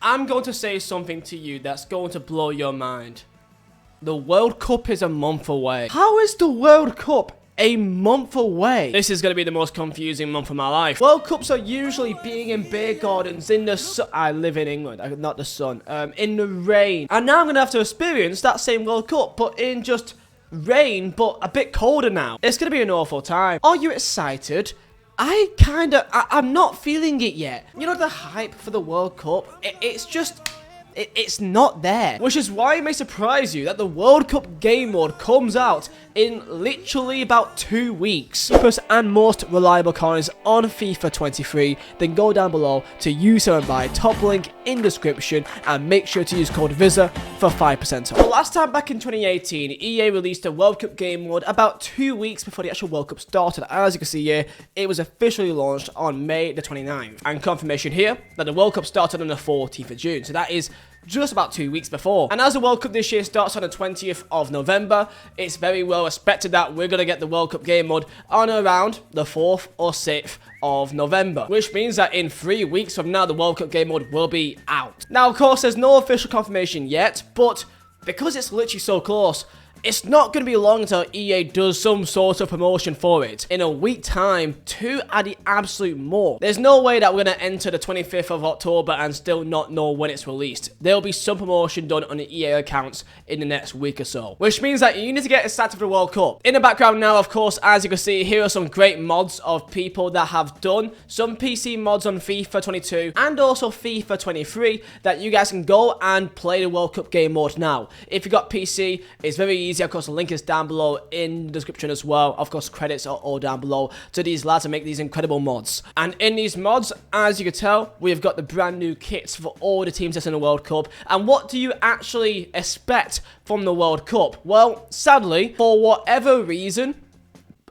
I'm going to say something to you that's going to blow your mind. The World Cup is a month away. How is the World Cup a month away? This is going to be the most confusing month of my life. World Cups are usually being in beer gardens in the sun. I live in England, not the sun. In the rain. And now I'm going to have to experience that same World Cup, but in just rain, but a bit colder now. It's going to be an awful time. Are you excited? I'm not feeling it yet. You know, the hype for the World Cup, it's not there. Which is why it may surprise you that the World Cup game mode comes out in literally about 2 weeks. Cheapest and most reliable coins on FIFA 23, then go down below to use them and buy. Top link in description, and make sure to use code Vizeh for 5% off. The last time back in 2018, EA released a World Cup game mode about 2 weeks before the actual World Cup started. As you can see here, it was officially launched on May the 29th. And confirmation here that the World Cup started on the 14th of June. So that is just about 2 weeks before. And as the World Cup this year starts on the 20th of November, it's very well expected that we're going to get the World Cup game mode on around the 4th or 6th of November, which means that in 3 weeks from now, the World Cup game mode will be out. Now, of course, there's no official confirmation yet, but because it's literally so close, it's not going to be long until EA does some sort of promotion for it. In a week time, 2 at the absolute more. There's no way that we're going to enter the 25th of October and still not know when it's released. There'll be some promotion done on the EA accounts in the next week or so. Which means that you need to get excited for the World Cup. In the background now, of course, as you can see, here are some great mods of people that have done some PC mods on FIFA 22 and also FIFA 23 that you guys can go and play the World Cup game mode now. If you've got PC, it's very easy. Of course, the link is down below in the description as well. Of course, credits are all down below to these lads to make these incredible mods. And in these mods, as you can tell, we've got the brand new kits for all the teams that's in the World Cup. And what do you actually expect from the World Cup? Well, sadly, for whatever reason,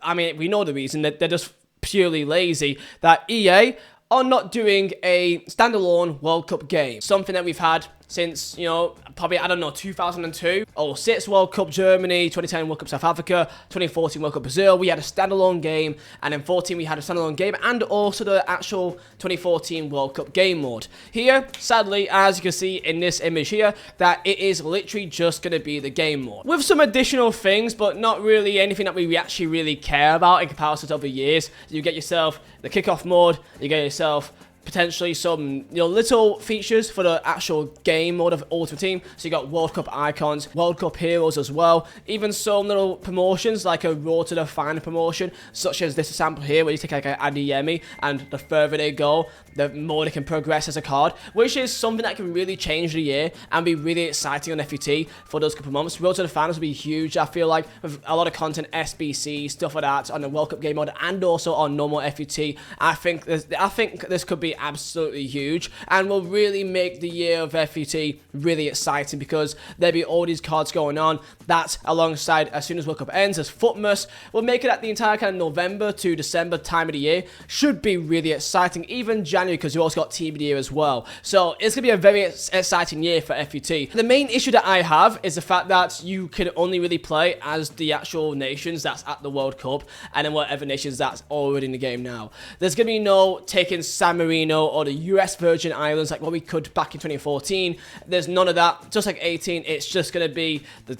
I mean, we know the reason, that they're just purely lazy, that EA are not doing a standalone World Cup game. Something that we've had since, you know, probably, I don't know, 2002. 06 World Cup Germany, 2010 World Cup South Africa, 2014 World Cup Brazil. We had a standalone game, and in 14 we had a standalone game, and also the actual 2014 World Cup game mode. Here, sadly, as you can see in this image here, that it is literally just going to be the game mode. With some additional things, but not really anything that we actually really care about in comparison to other years. You get yourself the kickoff mode, you get yourself potentially some, you know, little features for the actual game mode of Ultimate Team. So you got World Cup icons, World Cup heroes as well. Even some little promotions like a Road to the Final promotion, such as this example here, where you take like an Adeyemi, and the further they go, the more they can progress as a card, which is something that can really change the year and be really exciting on FUT for those couple of months. Road to the Finals will be huge, I feel like, with a lot of content, SBC, stuff like that, on the World Cup game mode and also on normal FUT. I think this could be absolutely huge and will really make the year of FUT really exciting, because there'll be all these cards going on. That, alongside, as soon as World Cup ends, as Footmas will make it at the entire kind of November to December time of the year. Should be really exciting, even January, because you also got Team of the Year as well. So it's going to be a very exciting year for FUT. The main issue that I have is the fact that you can only really play as the actual nations that's at the World Cup, and then whatever nations that's already in the game now. There's going to be no taking San Marino or the US Virgin Islands like what we could back in 2014. There's none of that. Just like 18, it's just going to be the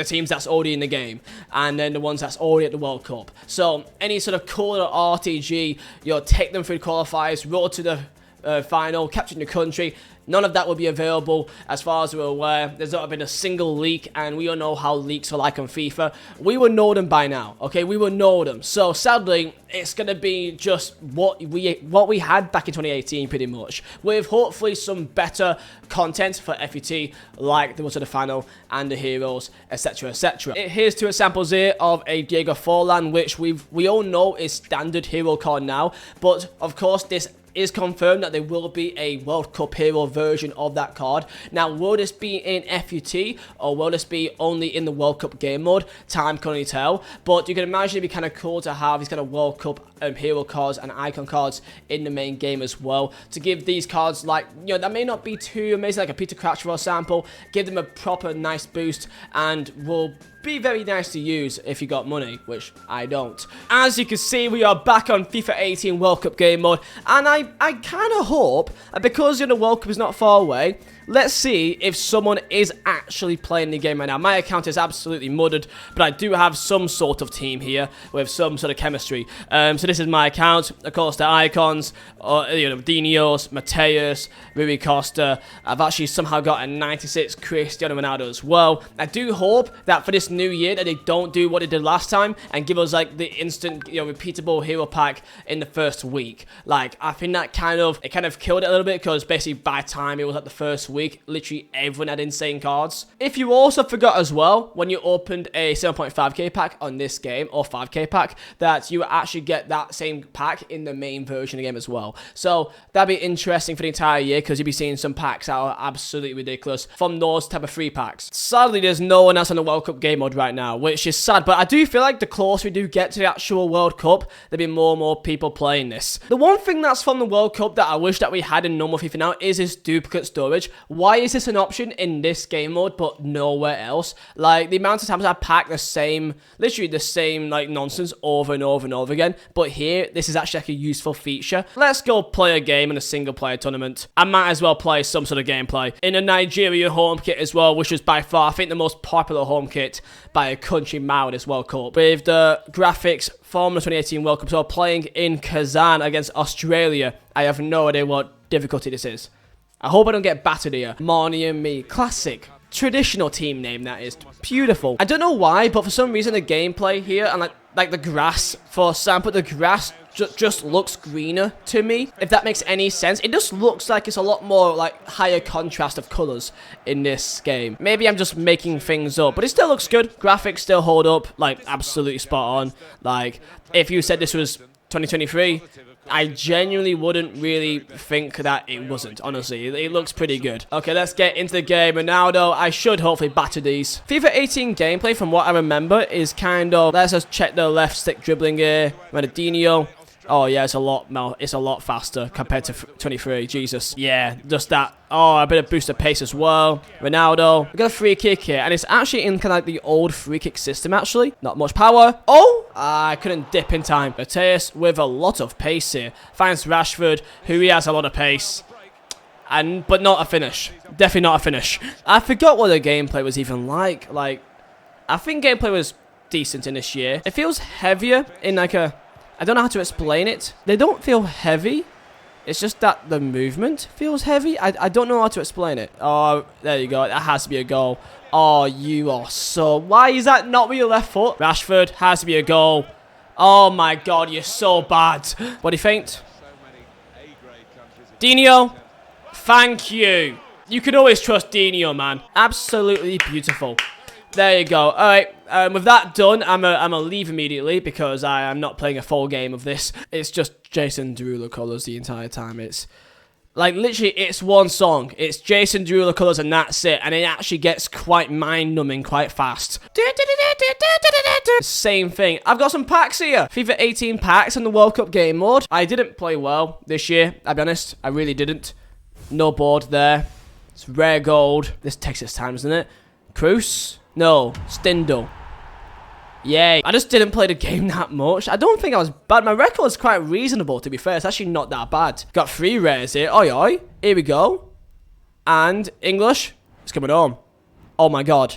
teams that's already in the game, and then the ones that's already at the World Cup. So any sort of cooler RTG, you know, take them through qualifiers, road to the final, capturing the country, none of that will be available as far as we're aware. There's not been a single leak, and we all know how leaks are like on FIFA. We will know them by now, okay? We will know them. So sadly, it's going to be just what we had back in 2018 pretty much, with hopefully some better content for FUT, like the Road to the Final and the heroes, etc, etc. Here's 2 examples here of a Diego Forlan, which we all know is standard hero card now, but of course this is confirmed that there will be a World Cup hero version of that card. Now, will this be in FUT or will this be only in the World Cup game mode? Time can only tell, but you can imagine it'd be kind of cool to have these kind of World Cup hero cards and icon cards in the main game as well, to give these cards, like, you know, that may not be too amazing, like a Peter Crouch for example, give them a proper nice boost, and will be very nice to use if you got money, which I don't. As you can see, we are back on FIFA 18 World Cup game mode, and I kind of hope, because the World Cup is not far away, let's see if someone is actually playing the game right now. My account is absolutely muddled, but I do have some sort of team here with some sort of chemistry. So this is my account. Of course, the icons, Dinios, Mateus, Rui Costa. I've actually somehow got a 96 Cristiano Ronaldo as well. I do hope that for this new year that they don't do what they did last time and give us like the instant, repeatable hero pack in the first week. Like, I think that kind of killed it a little bit, because basically by the time it was like the first week, literally everyone had insane cards. If you also forgot as well, when you opened a 7.5k pack on this game, or 5k pack, that you actually get that same pack in the main version of the game as well. So that'd be interesting for the entire year, because you'll be seeing some packs that are absolutely ridiculous from those type of free packs. Sadly, there's no one else on the World Cup game mode right now, which is sad, but I do feel like the closer we do get to the actual World Cup, there'll be more and more people playing this. The one thing that's from the World Cup that I wish that we had in normal FIFA now is this duplicate storage. Why is this an option in this game mode but nowhere else? Like, the amount of times I pack the same, literally the same like nonsense over and over and over again, but here this is actually like a useful feature. Let's go play a game in a single player tournament. I might as well play some sort of gameplay in a Nigeria home kit as well, which was by far I think the most popular home kit by a country mile this World Cup, with the graphics from the 2018 World Cup. So playing in Kazan against Australia, I have no idea what difficulty this is. I hope I don't get battered here. Marnie and me. Classic. Traditional team name, that is. Beautiful. I don't know why, but for some reason the gameplay here, and like the grass, for example, the grass just looks greener to me, if that makes any sense. It just looks like it's a lot more like higher contrast of colors in this game. Maybe I'm just making things up, but it still looks good. Graphics still hold up, like absolutely spot on. Like, if you said this was 2023, I genuinely wouldn't really think that it wasn't, honestly. It looks pretty good. Okay, let's get into the game. Ronaldo, I should hopefully batter these. FIFA 18 gameplay, from what I remember, is kind of, let's just check the left stick dribbling here. Ronaldinho. Oh yeah, it's a lot faster compared to 23. Jesus. Yeah, just that. Oh, a bit of boost of pace as well. Ronaldo. We got a free kick here, and it's actually in kind of like the old free kick system, actually. Not much power. Oh, I couldn't dip in time. Mateus with a lot of pace here. Finds Rashford, who he has a lot of pace. But not a finish. Definitely not a finish. I forgot what the gameplay was even like. Like, I think gameplay was decent in this year. It feels heavier in like a... I don't know how to explain it. They don't feel heavy. It's just that the movement feels heavy. I don't know how to explain it. Oh, there you go. That has to be a goal. Oh, you are so... Why is that not with your left foot? Rashford has to be a goal. Oh my god, you're so bad. Body feint. Dino, thank you. You can always trust Dino, man. Absolutely beautiful. There you go. Alright, with that done, I'm a leave immediately, because I am not playing a full game of this. It's just Jason Derulo colours the entire time. It's, like, literally, it's one song. It's Jason Derulo colours and that's it. And it actually gets quite mind-numbing quite fast. Same thing. I've got some packs here. FIFA 18 packs in the World Cup game mode. I didn't play well this year, I'll be honest. I really didn't. No board there. It's rare gold. This takes its time, doesn't it? Cruz? No, Stindl. Yay. I just didn't play the game that much. I don't think I was bad. My record is quite reasonable, to be fair. It's actually not that bad. Got 3 rares here. Oi, oi. Here we go. And English. It's coming home. Oh, my God.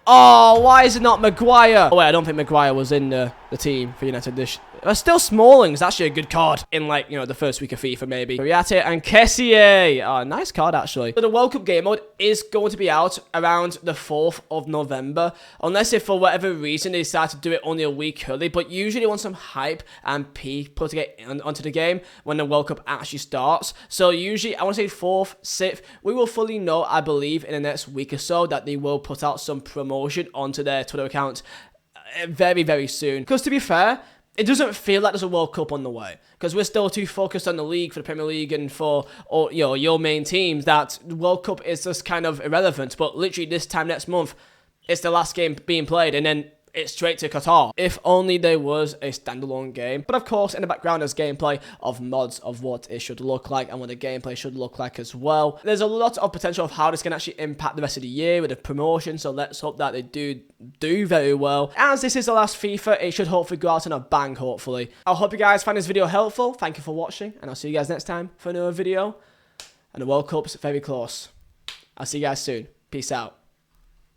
Oh, why is it not Maguire? Oh, wait, I don't think Maguire was in the team for United this... Still Smalling's actually a good card in, like, the first week of FIFA, maybe. Riate and Kessier. Oh, nice card, actually. So the World Cup game mode is going to be out around the 4th of November. Unless if for whatever reason they decide to do it only a week early. But usually they want some hype and peak put to get onto the game when the World Cup actually starts. So usually, I want to say 4th, 6th. We will fully know, I believe, in the next week or so that they will put out some promotion onto their Twitter account very, very soon. Because to be fair... It doesn't feel like there's a World Cup on the way, because we're still too focused on the league for the Premier League and for your main teams, that the World Cup is just kind of irrelevant. But literally this time next month, it's the last game being played, and then it's straight to Qatar. If only there was a standalone game. But of course, in the background, there's gameplay of mods of what it should look like and what the gameplay should look like as well. There's a lot of potential of how this can actually impact the rest of the year with the promotion, so let's hope that they do very well. As this is the last FIFA, it should hopefully go out on a bang, hopefully. I hope you guys find this video helpful. Thank you for watching, and I'll see you guys next time for another video. And the World Cup's very close. I'll see you guys soon. Peace out.